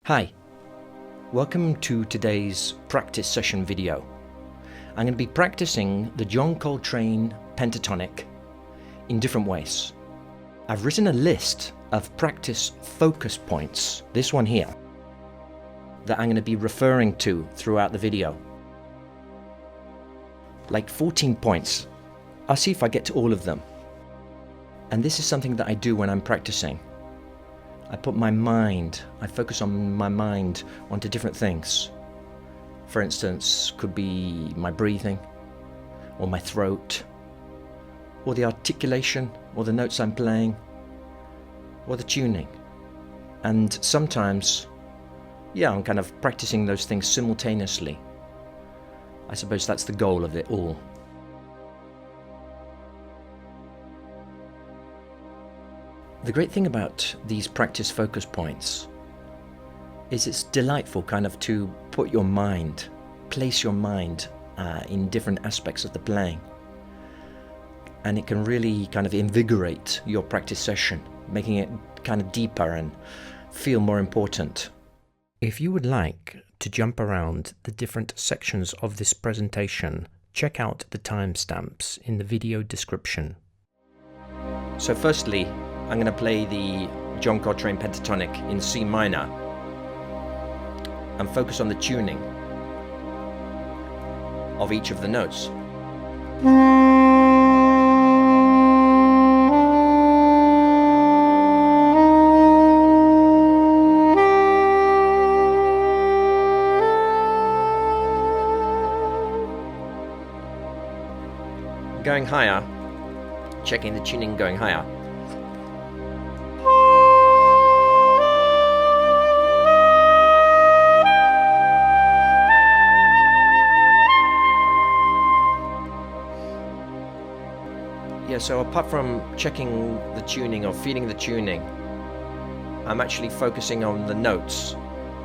Hi, welcome to today's practice session video. I'm going to be practicing the John Coltrane Pentatonic in different ways. I've written a list of practice focus points, this one here, that I'm going to be referring to throughout the video. Like 14 points. I'll see if I get to all of them. And this is something that I do when I'm practicing. I focus on my mind onto different things. For instance, could be my breathing, or my throat, or the articulation, or the notes I'm playing, or the tuning. And sometimes, I'm kind of practicing those things simultaneously. I suppose that's the goal of it all. The great thing about these practice focus points is it's delightful kind of to place your mind in different aspects of the playing. And it can really kind of invigorate your practice session, making it kind of deeper and feel more important. If you would like to jump around the different sections of this presentation, check out the timestamps in the video description. So firstly, I'm going to play the John Coltrane Pentatonic in C minor and focus on the tuning of each of the notes. Going higher, checking the tuning going higher. So apart from checking the tuning or feeling the tuning, I'm actually focusing on the notes,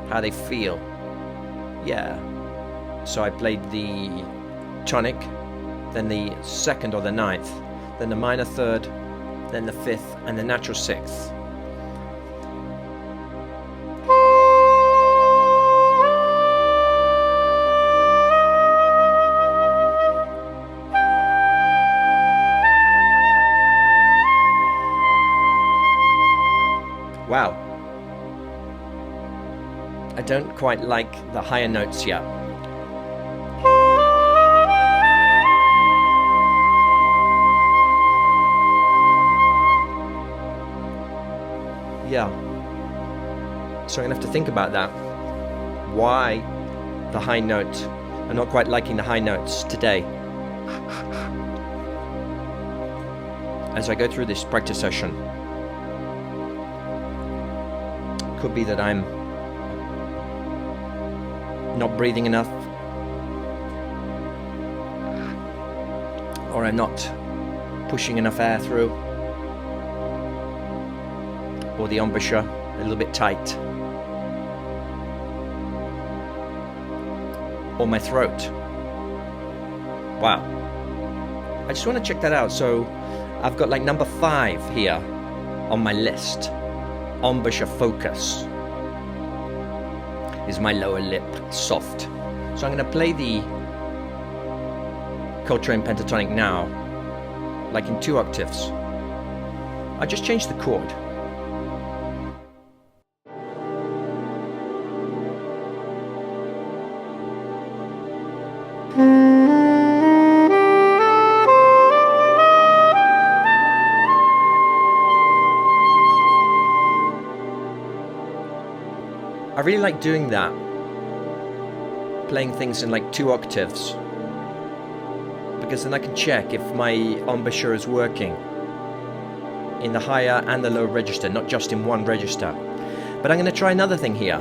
how they feel. So I played the tonic, then the second or the ninth, then the minor third, then the fifth, and the natural sixth. Wow, I don't quite like the higher notes yet. So I'm going to have to think about that. Why the high note? I'm not quite liking the high notes today. As I go through this practice session, could be that I'm not breathing enough, or I'm not pushing enough air through, or the embouchure a little bit tight, or my throat. Wow, I just want to check that out. So I've got like number 5 here on my list. Embouchure focus is my lower lip soft. So I'm going to play the Coltrane Pentatonic now, like in 2 octaves. I just changed the chord. I really like doing that, playing things in like 2 octaves, because then I can check if my embouchure is working in the higher and the lower register, not just in one register. But I'm going to try another thing here,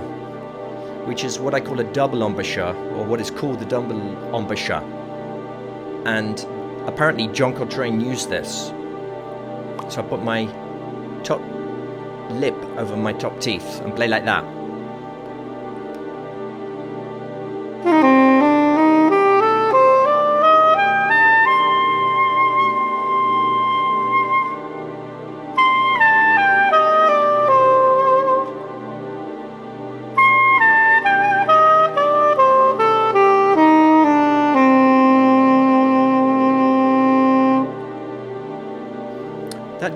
which is what I call a double embouchure, or what is called the double embouchure. And apparently John Coltrane used this. So I put my top lip over my top teeth and play like that.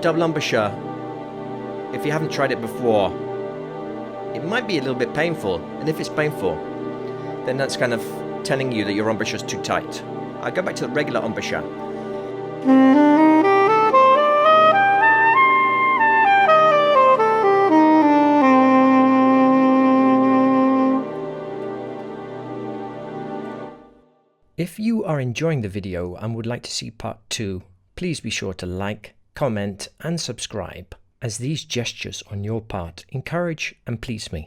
double embouchure, if you haven't tried it before, it might be a little bit painful, and if it's painful, then that's kind of telling you that your embouchure is too tight. I go back to the regular embouchure. If you are enjoying the video and would like to see part 2, please be sure to like, comment and subscribe, as these gestures on your part encourage and please me.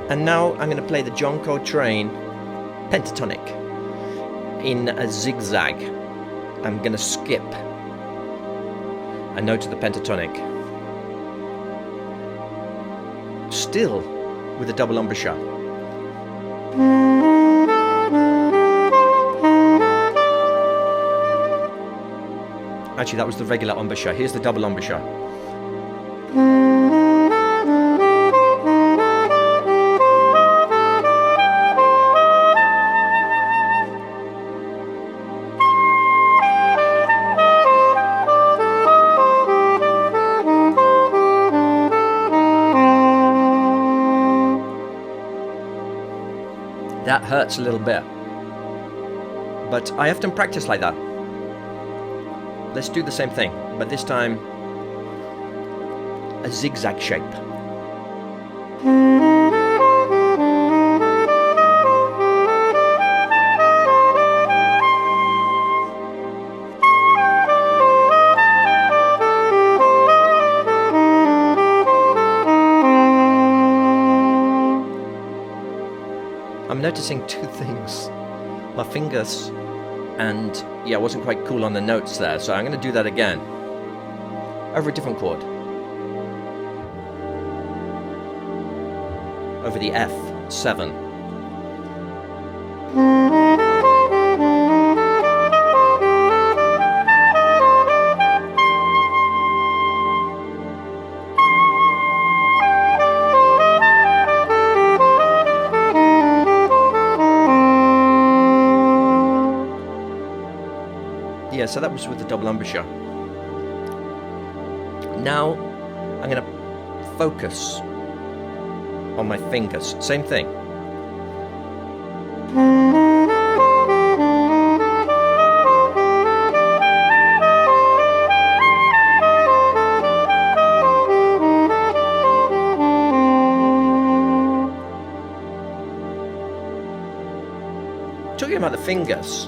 And now I'm going to play the John Coltrane Pentatonic in a zigzag. I'm going to skip a note of the pentatonic, still with a double embouchure. Actually, that was the regular embouchure. Here's the double embouchure. That hurts a little bit, but I often practice like that. Let's do the same thing, but this time a zigzag shape. I'm noticing two things. My fingers, and yeah, I wasn't quite cool on the notes there, so I'm going to do that again. Over a different chord. Over the F7. Yeah, so that was with the double embouchure. Now I'm going to focus on my fingers. Same thing. Talking about the fingers,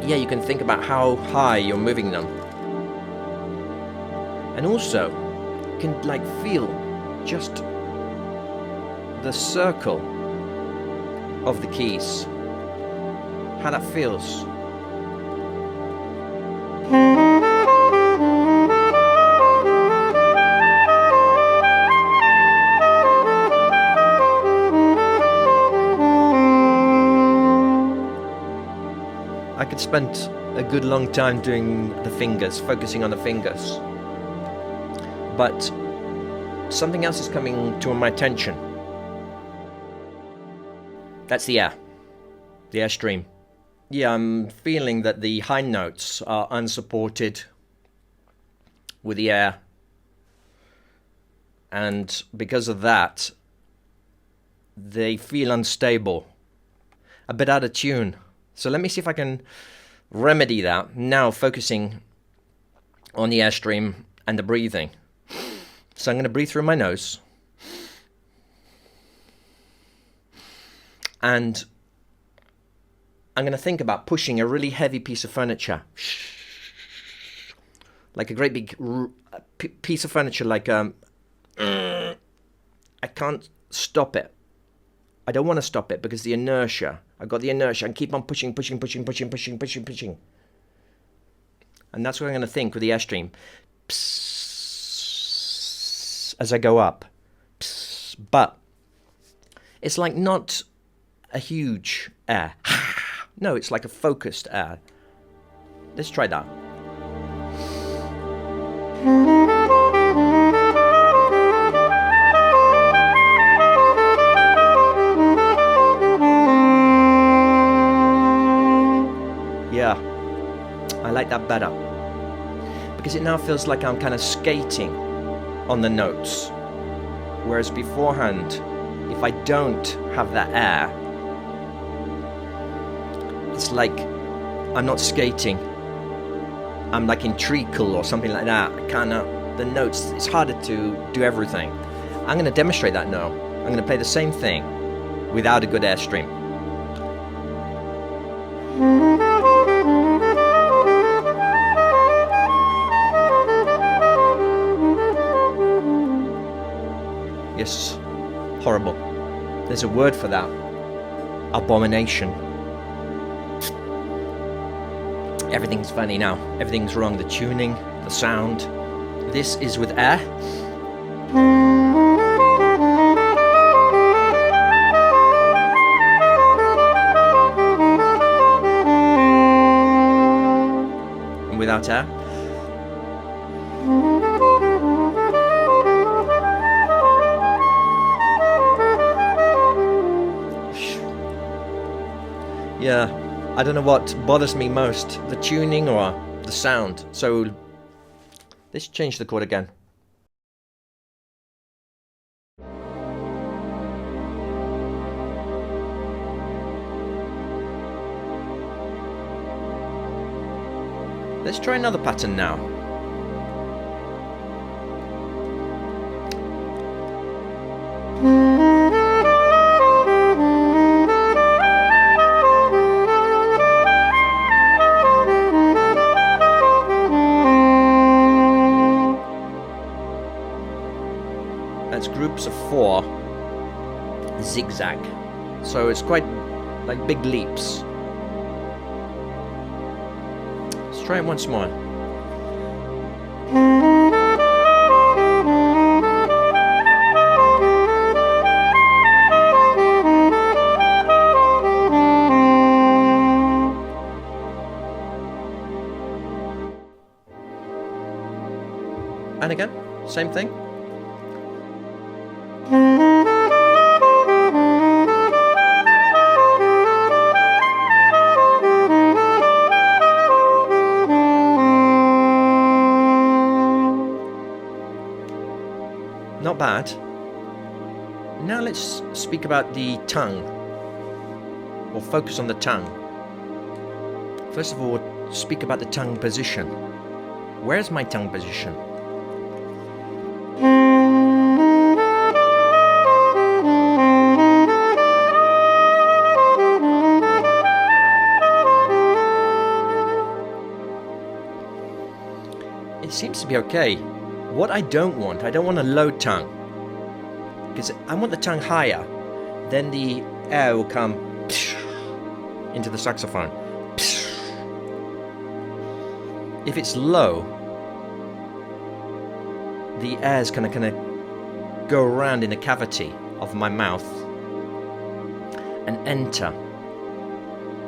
yeah, you can think about how high you're moving them. And also, you can like feel just the circle of the keys. How that feels. I could spend a good long time doing the fingers, focusing on the fingers. But something else is coming to my attention. That's the air stream. Yeah, I'm feeling that the high notes are unsupported with the air. And because of that, they feel unstable, a bit out of tune. So let me see if I can remedy that, now focusing on the airstream and the breathing. So I'm going to breathe through my nose. And I'm going to think about pushing a really heavy piece of furniture. Like a great big piece of furniture, like I can't stop it. I don't want to stop it because the inertia. I've got the inertia and keep on pushing. And that's what I'm going to think with the airstream. As I go up. But it's like not a huge air. No, it's like a focused air. Let's try that. Yeah, I like that that better. Because it now feels like I'm kind of skating on the notes. Whereas beforehand, if I don't have that air, it's like I'm not skating. I'm like in treacle or something like that. The notes, it's harder to do everything. I'm going to demonstrate that now. I'm going to play the same thing without a good airstream. Yes, horrible. There's a word for that. Abomination. Everything's funny now. Everything's wrong. The tuning, the sound. This is with air. And without air. Yeah, I don't know what bothers me most, the tuning or the sound. So let's change the chord again. Let's try another pattern now. That's groups of 4 zigzag, so it's quite like big leaps. Let's try it once more. And again, same thing. Not bad. Now let's speak about the tongue, or focus on the tongue. First of all, speak about the tongue position. Where's my tongue position? It seems to be okay. What I don't want a low tongue, because I want the tongue higher. Then the air will come into the saxophone. If it's low, the air is going to kind of go around in the cavity of my mouth and enter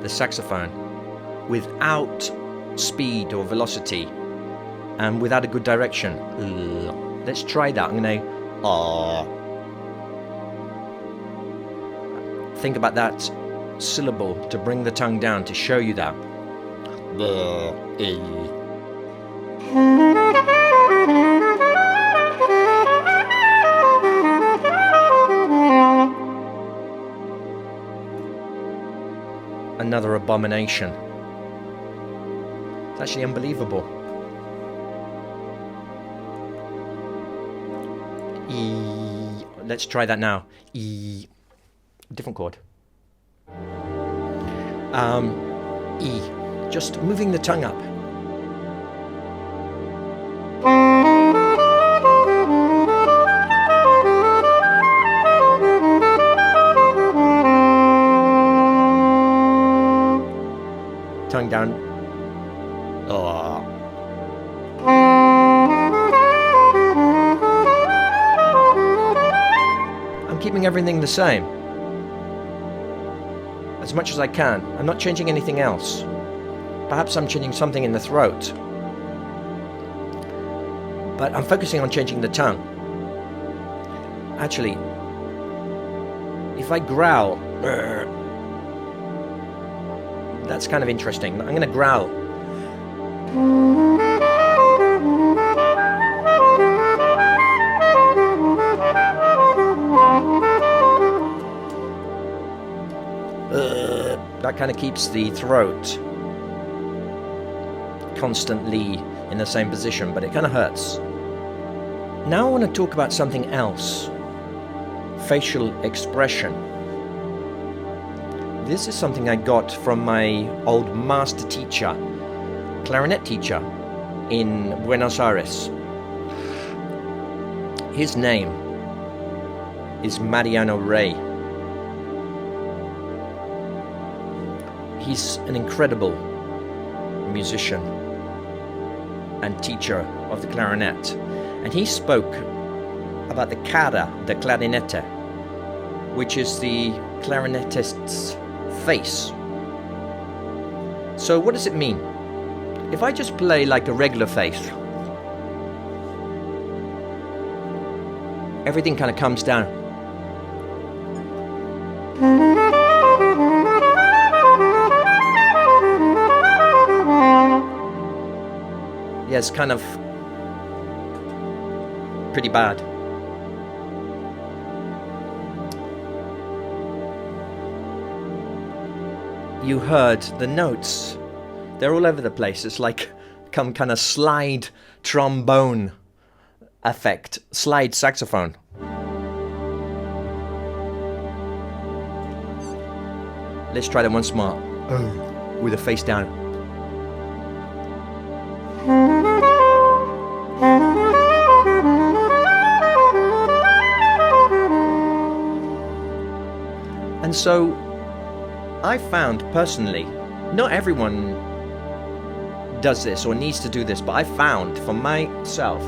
the saxophone without speed or velocity. And without a good direction. Let's try that. I'm going to think about that syllable to bring the tongue down to show you that. Another abomination. It's actually unbelievable. E. Let's try that now. E. Different chord. E. Just moving the tongue up. Tongue down. Oh. I'm keeping everything the same as much as I can. I'm not changing anything else. Perhaps I'm changing something in the throat, but I'm focusing on changing the tongue. Actually, if I growl, that's kind of interesting. I'm going to growl. That kind of keeps the throat constantly in the same position, but it kind of hurts. Now I want to talk about something else. Facial expression. This is something I got from my old master teacher, clarinet teacher in Buenos Aires. His name is Mariano Rey. He's an incredible musician and teacher of the clarinet, and he spoke about the cara de clarinete, which is the clarinetist's face. So what does it mean? If I just play like a regular face, everything kind of comes down. Yeah, it's kind of pretty bad. You heard the notes. They're all over the place. It's like some kind of slide trombone effect, slide saxophone. Let's try that once more. Oh, with the face down. And so I found personally, not everyone does this or needs to do this, but I found for myself,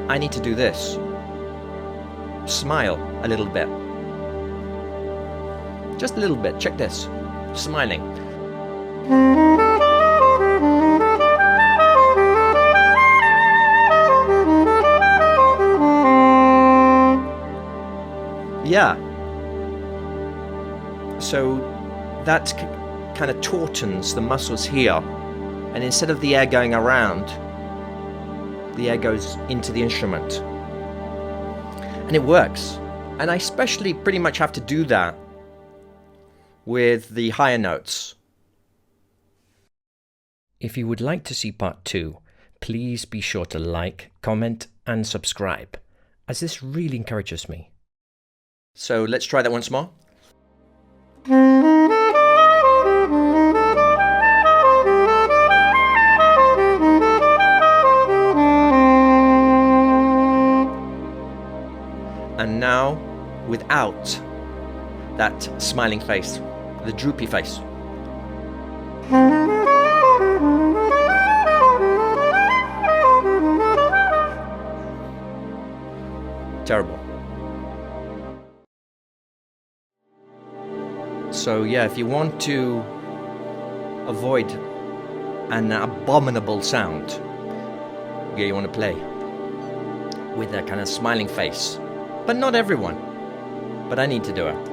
I need to do this. Smile a little bit. Just a little bit. Check this. Smiling. Yeah. So that kind of tautens the muscles here, and instead of the air going around, the air goes into the instrument, and it works. And I especially pretty much have to do that with the higher notes. If you would like to see part 2, please be sure to like, comment and subscribe, as this really encourages me. So let's try that once more. And now, without that smiling face, the droopy face. Terrible. So yeah, if you want to avoid an abominable sound, yeah, you want to play with that kind of smiling face. But not everyone. But I need to do it.